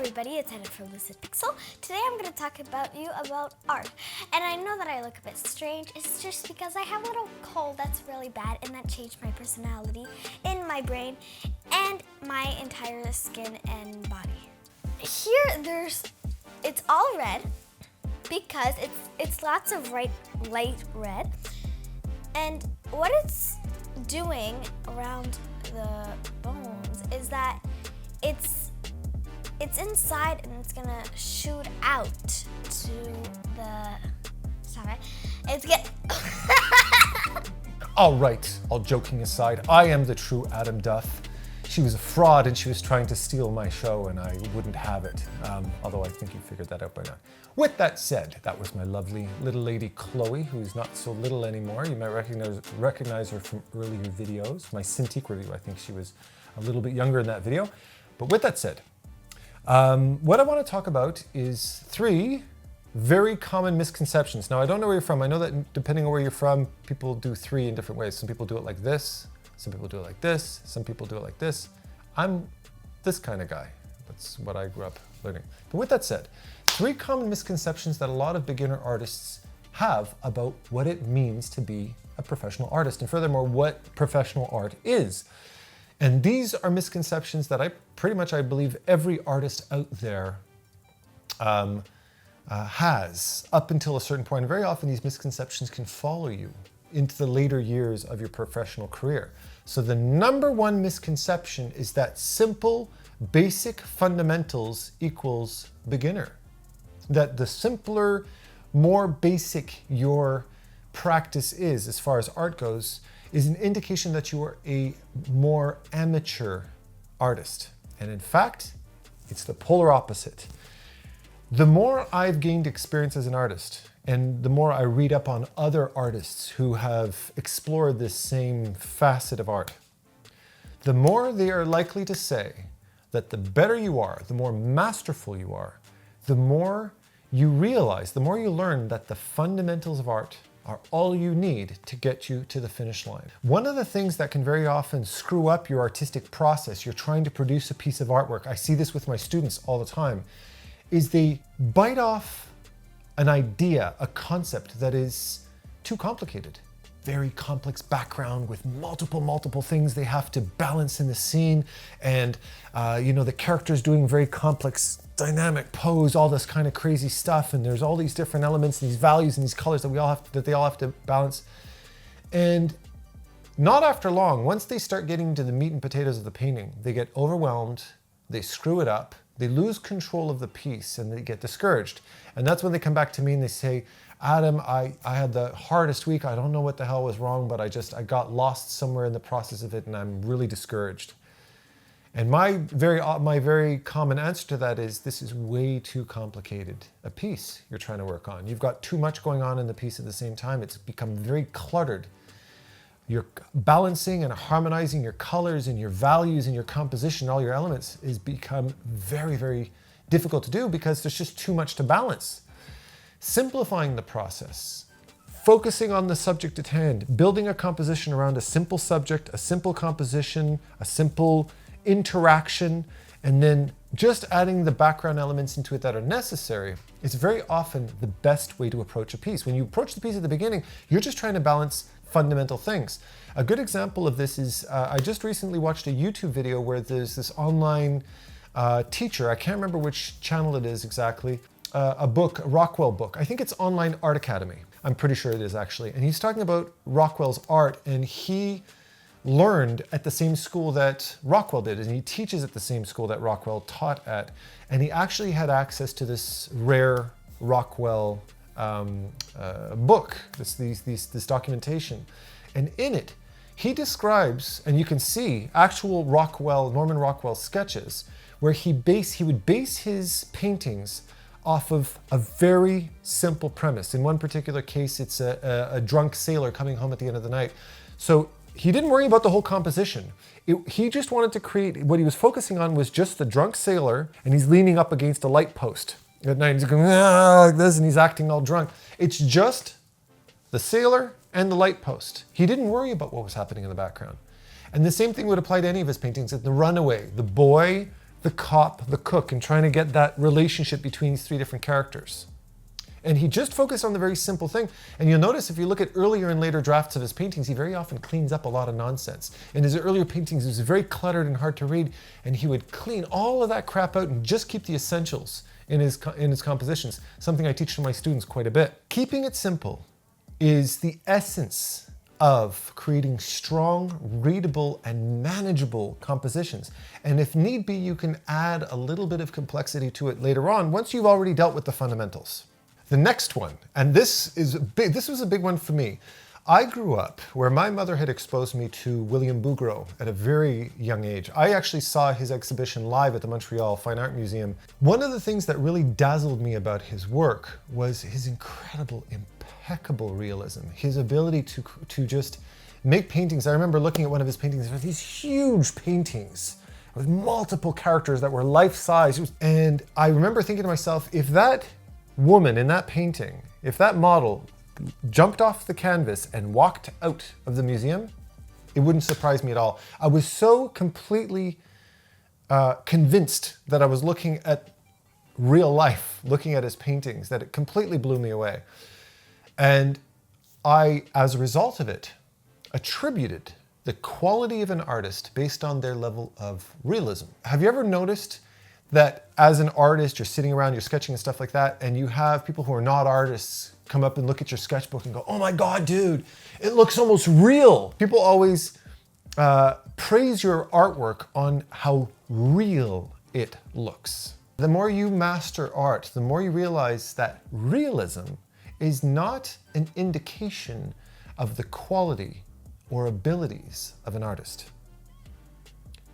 everybody, it's Edlin from Lucid Pixel. Today I'm going to talk about art. And I know that I look a bit strange. It's just because I have a little cold that's really bad and that changed my personality in my brain and my entire skin and body. Here it's all red because it's lots of light red. And what it's doing around the bones is that it's inside and it's gonna shoot out to the, stop it, All right, all joking aside, I am the true Adam Duff. She was a fraud and she was trying to steal my show and I wouldn't have it, although I think you figured that out by now. With that said, that was my lovely little lady Chloe, who's not so little anymore. You might recognize her from earlier videos. My Cintiq review, I think she was a little bit younger in that video. But with that said, what I want to talk about is 3 very common misconceptions. Now, I don't know where you're from. I know that depending on where you're from, people do 3 in different ways. Some people do it like this. Some people do it like this. Some people do it like this. I'm this kind of guy. That's what I grew up learning. But with that said, 3 common misconceptions that a lot of beginner artists have about what it means to be a professional artist, and furthermore, what professional art is. And these are misconceptions that I believe every artist out there has up until a certain point. And very often these misconceptions can follow you into the later years of your professional career. So the number 1 misconception is that simple, basic fundamentals equals beginner. That the simpler, more basic your practice is as far as art goes, is an indication that you are a more amateur artist. And in fact, it's the polar opposite. The more I've gained experience as an artist, and the more I read up on other artists who have explored this same facet of art, the more they are likely to say that the better you are, the more masterful you are, the more you realize, the more you learn that the fundamentals of art are all you need to get you to the finish line. One of the things that can very often screw up your artistic process, you're trying to produce a piece of artwork, I see this with my students all the time, is they bite off an idea, a concept that is too complicated. Very complex background with multiple things they have to balance in the scene, and the character's doing very complex dynamic pose, all this kind of crazy stuff, and there's all these different elements and these values and these colors that they all have to balance. And not after long, once they start getting to the meat and potatoes of the painting, they get overwhelmed, they screw it up, they lose control of the piece, and they get discouraged. And that's when they come back to me and they say, Adam, I had the hardest week. I don't know what the hell was wrong, but I got lost somewhere in the process of it and I'm really discouraged. And my very common answer to that is, this is way too complicated a piece you're trying to work on. You've got too much going on in the piece at the same time. It's become very cluttered. You're balancing and harmonizing your colors and your values and your composition, all your elements, is become very difficult to do because there's just too much to balance. Simplifying the process, focusing on the subject at hand, building a composition around a simple subject, a simple composition, a simple interaction, and then just adding the background elements into it that are necessary is very often the best way to approach a piece. When you approach the piece at the beginning, you're just trying to balance fundamental things. A good example of this is, I just recently watched a YouTube video where there's this online teacher, I can't remember which channel it is exactly, a book, a Rockwell book. I think it's Online Art Academy. I'm pretty sure it is actually. And he's talking about Rockwell's art, and he learned at the same school that Rockwell did, and he teaches at the same school that Rockwell taught at. And he actually had access to this rare Rockwell book, this documentation. And in it, he describes, and you can see actual Norman Rockwell sketches, where he would base his paintings off of a very simple premise. In one particular case, it's a drunk sailor coming home at the end of the night. So he didn't worry about the whole composition. He just wanted to create, what he was focusing on was just the drunk sailor, and he's leaning up against a light post at night. He's going like this, and he's acting all drunk. It's just the sailor and the light post. He didn't worry about what was happening in the background. And the same thing would apply to any of his paintings. The Runaway, the boy the cop, the cook, and trying to get that relationship between these three different characters. And he just focused on the very simple thing. And you'll notice if you look at earlier and later drafts of his paintings, he very often cleans up a lot of nonsense. In his earlier paintings, it was very cluttered and hard to read, and he would clean all of that crap out and just keep the essentials in his compositions, something I teach to my students quite a bit. Keeping it simple is the essence of creating strong, readable, and manageable compositions. And if need be, you can add a little bit of complexity to it later on, once you've already dealt with the fundamentals. The next one, and this was a big one for me. I grew up where my mother had exposed me to William Bouguereau at a very young age. I actually saw his exhibition live at the Montreal Fine Art Museum. One of the things that really dazzled me about his work was his incredible, impeccable realism, his ability to just make paintings. I remember looking at one of his paintings, there were these huge paintings with multiple characters that were life-size. And I remember thinking to myself, if that woman in that painting, if that model jumped off the canvas and walked out of the museum, it wouldn't surprise me at all. I was so completely convinced that I was looking at real life, looking at his paintings, that it completely blew me away. And I, as a result of it, attributed the quality of an artist based on their level of realism. Have you ever noticed that as an artist, you're sitting around, you're sketching and stuff like that, and you have people who are not artists come up and look at your sketchbook and go, oh my God, dude, it looks almost real. People always praise your artwork on how real it looks. The more you master art, the more you realize that realism is not an indication of the quality or abilities of an artist.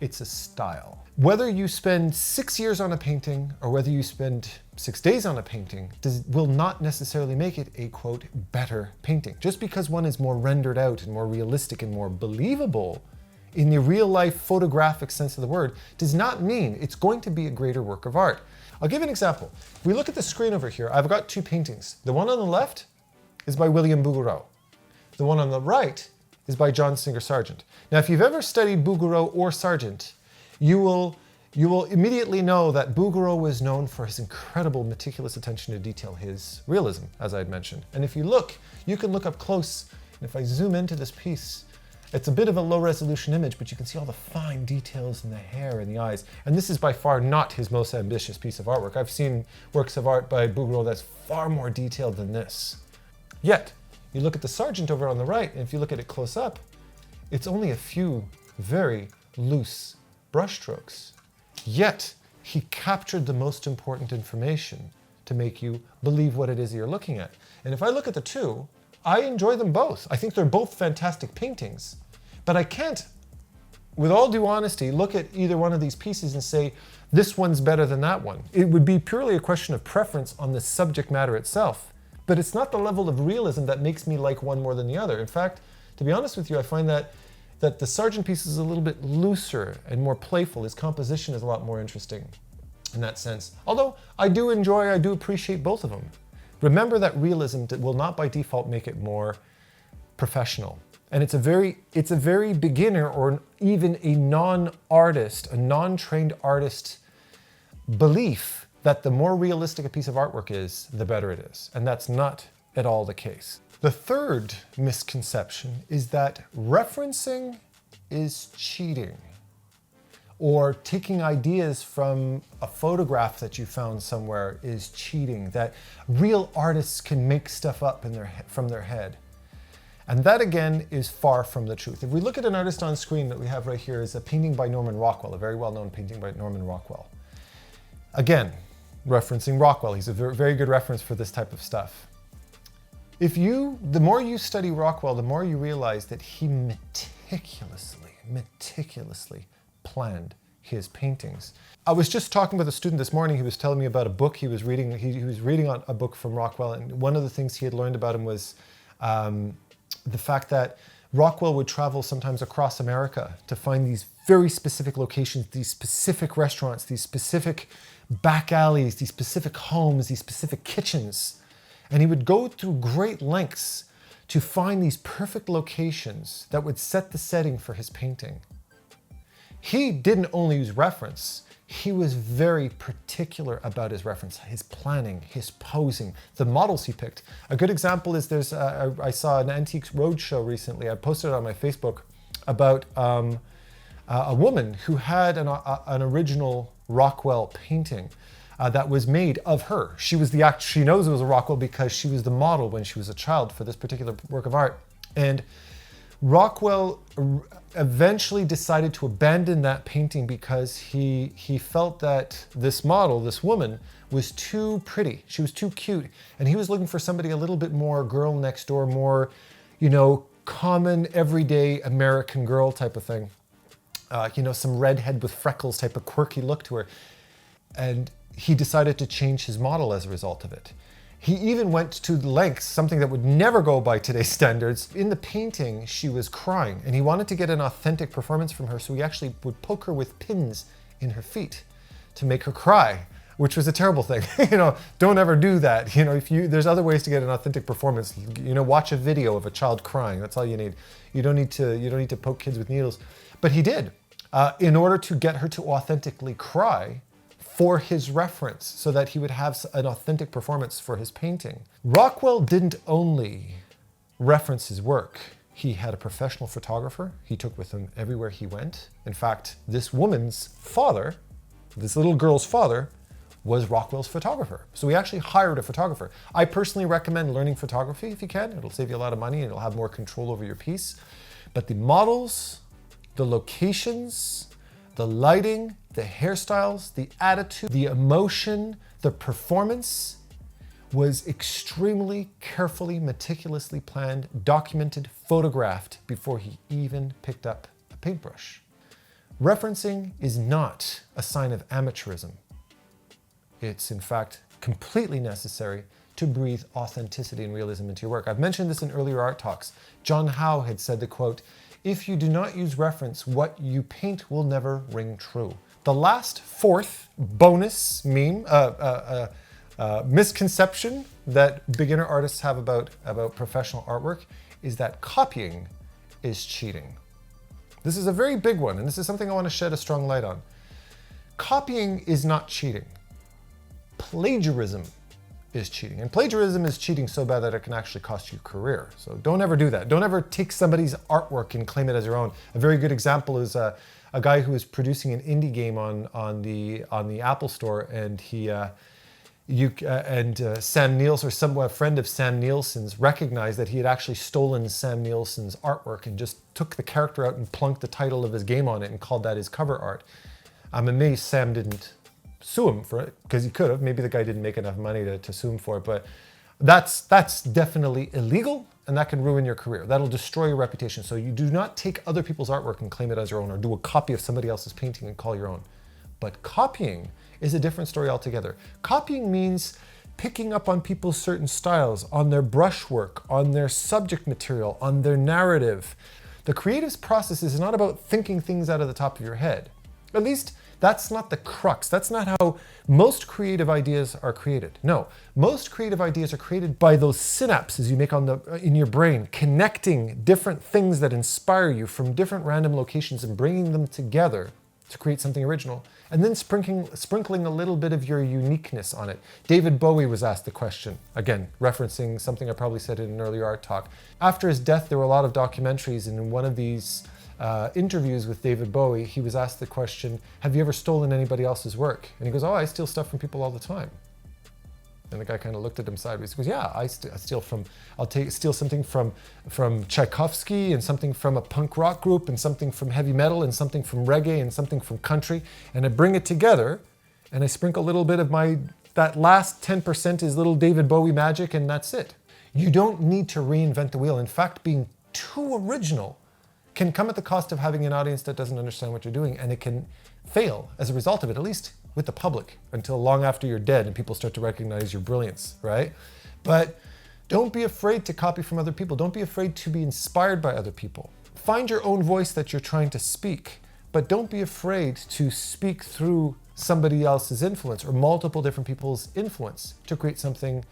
It's a style. Whether you spend 6 years on a painting or whether you spend 6 days on a painting will not necessarily make it a, quote, better painting. Just because one is more rendered out and more realistic and more believable in the real life photographic sense of the word does not mean it's going to be a greater work of art. I'll give you an example. If we look at the screen over here, I've got two paintings. The one on the left is by William Bouguereau. The one on the right is by John Singer Sargent. Now, if you've ever studied Bouguereau or Sargent, you will immediately know that Bouguereau was known for his incredible meticulous attention to detail, his realism, as I had mentioned. And if you look, you can look up close, and if I zoom into this piece, it's a bit of a low resolution image, but you can see all the fine details in the hair and the eyes. And this is by far not his most ambitious piece of artwork. I've seen works of art by Bouguereau that's far more detailed than this. Yet, you look at the Sargent over on the right, and if you look at it close up, it's only a few very loose brushstrokes. Yet, he captured the most important information to make you believe what it is you're looking at. And if I look at the two, I enjoy them both. I think they're both fantastic paintings. But I can't, with all due honesty, look at either one of these pieces and say, this one's better than that one. It would be purely a question of preference on the subject matter itself. But it's not the level of realism that makes me like one more than the other. In fact, to be honest with you, I find that the Sargent piece is a little bit looser and more playful. His composition is a lot more interesting in that sense. Although I do appreciate both of them. Remember that realism will not by default make it more professional. And it's a very beginner or even a non-artist, a non-trained artist belief that the more realistic a piece of artwork is, the better it is. And that's not at all the case. The third misconception is that referencing is cheating, or taking ideas from a photograph that you found somewhere is cheating, that real artists can make stuff up from their head. And that again is far from the truth. If we look at an artist on screen that we have right here is a painting by Norman Rockwell, a very well-known painting by Norman Rockwell. Again, referencing Rockwell, he's a very good reference for this type of stuff. The more you study Rockwell, the more you realize that he meticulously planned his paintings. I was just talking with a student this morning. He was telling me about a book he was reading. He was reading a book from Rockwell, and one of the things he had learned about him was the fact that Rockwell would travel sometimes across America to find these very specific locations, these specific restaurants, these specific back alleys, these specific homes, these specific kitchens. And he would go through great lengths to find these perfect locations that would set the setting for his painting. He didn't only use reference, he was very particular about his reference, his planning, his posing, the models he picked. A good example is I saw an Antiques Roadshow recently. I posted it on my Facebook about a woman who had an original Rockwell painting that was made of her. She was she knows it was a Rockwell because she was the model when she was a child for this particular work of art. And Rockwell eventually decided to abandon that painting because he felt that this model, this woman, was too pretty. She was too cute. And he was looking for somebody a little bit more girl next door, more, common, everyday American girl type of thing. Some redhead with freckles type of quirky look to her. And he decided to change his model as a result of it. He even went to lengths, something that would never go by today's standards. In the painting, she was crying, and he wanted to get an authentic performance from her, so he actually would poke her with pins in her feet to make her cry, which was a terrible thing. Don't ever do that. There's other ways to get an authentic performance. Watch a video of a child crying. That's all you need. You don't need to poke kids with needles. But he did, in order to get her to authentically cry, for his reference, so that he would have an authentic performance for his painting. Rockwell didn't only reference his work. He had a professional photographer he took with him everywhere he went. In fact, this woman's father, this little girl's father, was Rockwell's photographer. So he actually hired a photographer. I personally recommend learning photography if you can. It'll save you a lot of money and you'll have more control over your piece. But the models, the locations, the lighting, the hairstyles, the attitude, the emotion, the performance was extremely carefully, meticulously planned, documented, photographed before he even picked up a paintbrush. Referencing is not a sign of amateurism. It's in fact completely necessary to breathe authenticity and realism into your work. I've mentioned this in earlier art talks. John Howe had said the quote, "If you do not use reference, what you paint will never ring true." The last fourth bonus misconception that beginner artists have about professional artwork is that copying is cheating. This is a very big one, and this is something I want to shed a strong light on. Copying is not cheating. Plagiarism is cheating. And plagiarism is cheating so bad that it can actually cost you a career. So don't ever do that. Don't ever take somebody's artwork and claim it as your own. A very good example is a guy who was producing an indie game on the Apple Store, and Sam Nielsen, or a friend of Sam Nielsen's, recognized that he had actually stolen Sam Nielsen's artwork and just took the character out and plunked the title of his game on it and called that his cover art. I'm amazed Sam didn't sue him for it, because he could have. Maybe the guy didn't make enough money to sue him for it, but that's definitely illegal, and that can ruin your career. That'll destroy your reputation. So you do not take other people's artwork and claim it as your own, or do a copy of somebody else's painting and call your own. But copying is a different story altogether. Copying means picking up on people's certain styles, on their brushwork, on their subject material, on their narrative. The creative process is not about thinking things out of the top of your head. At least that's not the crux. That's not how most creative ideas are created. No, most creative ideas are created by those synapses you make in your brain, connecting different things that inspire you from different random locations and bringing them together to create something original, and then sprinkling a little bit of your uniqueness on it. David Bowie was asked the question, again, referencing something I probably said in an earlier art talk. After his death, there were a lot of documentaries, and in one of these interviews with David Bowie, he was asked the question, "Have you ever stolen anybody else's work?" And he goes, "Oh, I steal stuff from people all the time." And the guy kind of looked at him sideways. He goes, "Yeah, I'll steal something from Tchaikovsky, and something from a punk rock group, and something from heavy metal, and something from reggae, and something from country, and I bring it together, and I sprinkle a little bit of that last 10% is little David Bowie magic, and that's it." You don't need to reinvent the wheel. In fact, being too original can come at the cost of having an audience that doesn't understand what you're doing, and it can fail as a result of it, at least with the public, until long after you're dead and people start to recognize your brilliance, right? But don't be afraid to copy from other people. Don't be afraid to be inspired by other people. Find your own voice that you're trying to speak, but don't be afraid to speak through somebody else's influence or multiple different people's influence to create something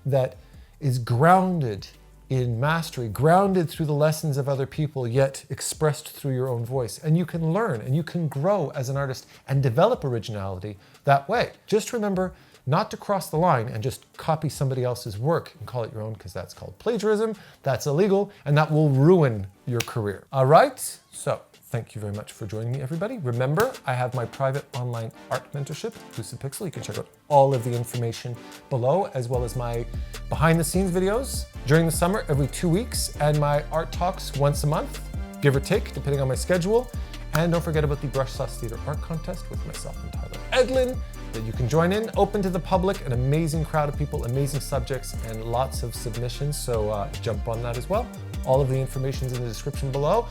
that is grounded in mastery, grounded through the lessons of other people, yet expressed through your own voice. And you can learn and you can grow as an artist and develop originality that way. Just remember not to cross the line and just copy somebody else's work and call it your own, because that's called plagiarism, that's illegal, and that will ruin your career. All right, so thank you very much for joining me, everybody. Remember, I have my private online art mentorship, Lucid Pixel. You can check out all of the information below, as well as my behind the scenes videos during the summer every 2 weeks, and my art talks once a month, give or take, depending on my schedule. And don't forget about the Brush Sauce Theater Art Contest with myself and Tyler Edlin that you can join in, open to the public, an amazing crowd of people, amazing subjects, and lots of submissions. So jump on that as well. All of the information is in the description below.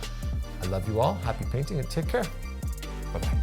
I love you all. Happy painting and take care. Bye-bye.